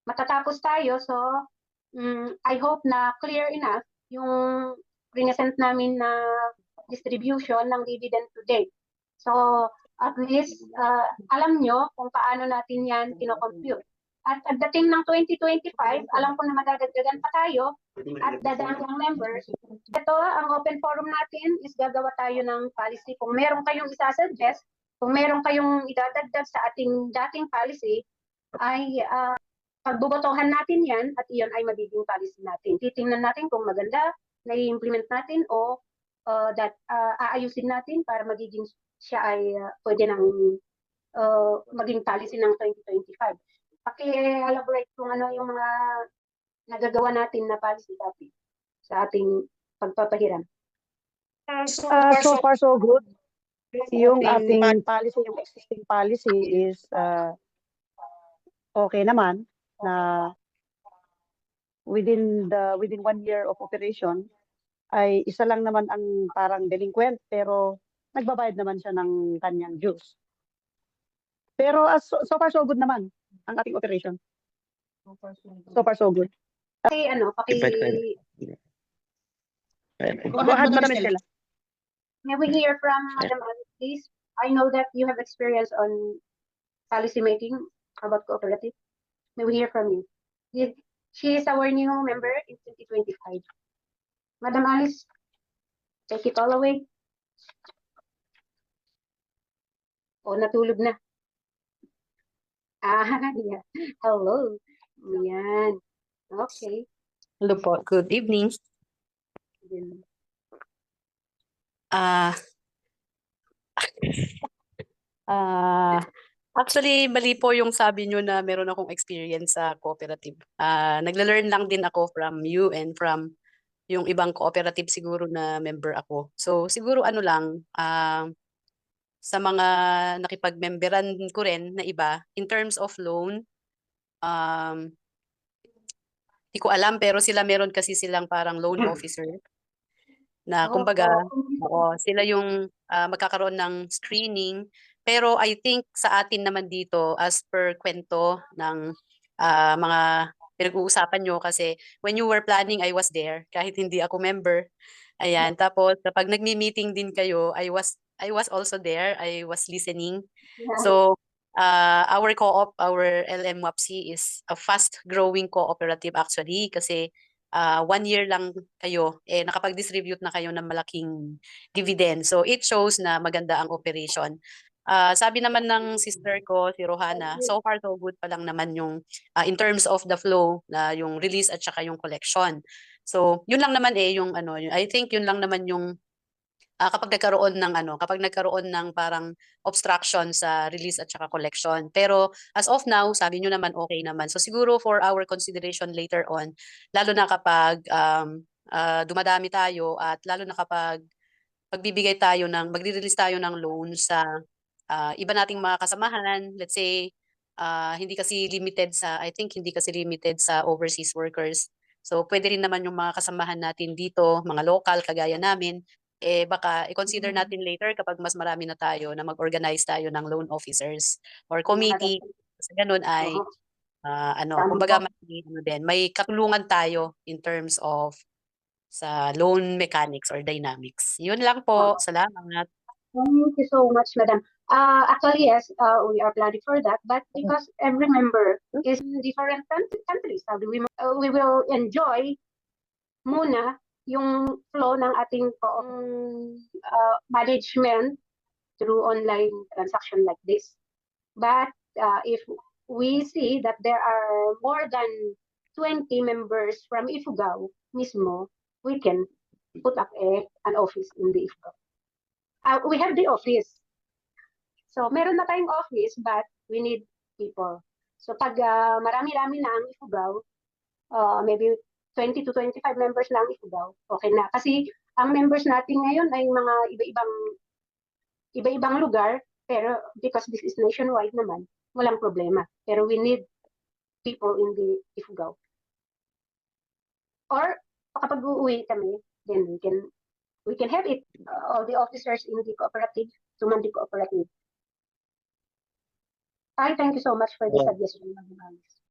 matatapos tayo. So, I hope na clear enough yung present namin na distribution ng dividend today. So, at least alam nyo kung paano natin yan kinocompute. At pagdating ng 2025, alam ko na madadagdagan pa tayo at dadagdagang members. Ito, ang open forum natin is gagawa tayo ng policy. Kung meron kayong isasuggest, kung meron kayong idadagdag sa ating dating policy, ay pagbubotohan natin yan at iyon ay magiging policy natin. Titingnan natin kung maganda na i-implement natin o aayusin natin para magiging siya ay pwede nang maging policy ng 2025. Paki-elaborate kung ano yung mga nagagawa natin na policy dati sa ating pagpapahiram. So far, so good. Yung ating policy, yung existing policy is okay naman na within 1 year of operation ay isa lang naman ang parang delinquent pero nagbabayad naman siya ng kanyang dues. Pero so far so good naman ang ating operation. So far so good. Go ahead, Madam Estela. May we hear from Madam Alice, please? I know that you have experience on policy making about cooperative. May we hear from you? She is our new member in 2025. Madam Alice, take it all away. O, natulog na. Yeah. Hello. Yan. Okay. Hello po. Good evening. Actually, mali po yung sabi nyo na meron akong experience sa cooperative. Nagla-learn lang din ako from you and from yung ibang cooperative siguro na member ako. So siguro ano lang, sa mga nakipag-memberan ko rin na iba, in terms of loan, di ko alam pero sila meron kasi silang parang loan officer na kumbaga sila yung magkakaroon ng screening. Pero I think sa atin naman dito as per kwento ng mga pinag-uusapan nyo kasi when you were planning I was there kahit hindi ako member. Ayan, tapos kapag nagmi-meeting din kayo I was also there. I was listening. So our co-op, our LM WAPC is a fast-growing cooperative actually kasi 1 year lang kayo, nakapag-distribute na kayo ng malaking dividend. So it shows na maganda ang operation. Sabi naman ng sister ko, si Rohana, so far so good pa lang naman yung in terms of the flow, na yung release at saka yung collection. So yun lang naman yung I think yun lang naman yung kapag nagkaroon ng parang obstruction sa release at saka collection. Pero as of now, sabi nyo naman okay naman. So siguro for our consideration later on, lalo na kapag dumadami tayo at lalo na kapag magre-release tayo ng loan sa iba nating mga kasamahan, let's say, I think hindi kasi limited sa overseas workers. So pwede rin naman yung mga kasamahan natin dito, mga local, kagaya namin, baka i-consider natin later kapag mas marami na tayo na mag-organize tayo ng loan officers or committee. Kasi ganun ay kumbaga may katulungan tayo in terms of sa loan mechanics or dynamics. Yun lang po. Salamat. Thank you so much, Madam. Actually, yes, we are planning for that, but because every member is in different countries, we will enjoy muna yung flow ng ating management through online transaction like this. But if we see that there are more than 20 members from Ifugao mismo, we can put up an office in the Ifugao. We have the office. So meron na tayong office, but we need people. So pag marami-rami na ang Ifugao, maybe 20 to 25 members lang Ifugao, okay na. Kasi ang members natin ngayon ay mga iba-ibang lugar, pero because this is nationwide naman, walang problema. Pero we need people in the Ifugao. Or kapag uuwi kami, then we can have it, all the officers in the cooperative, to man the cooperative. I thank you so much for the suggestion, Madam Alice.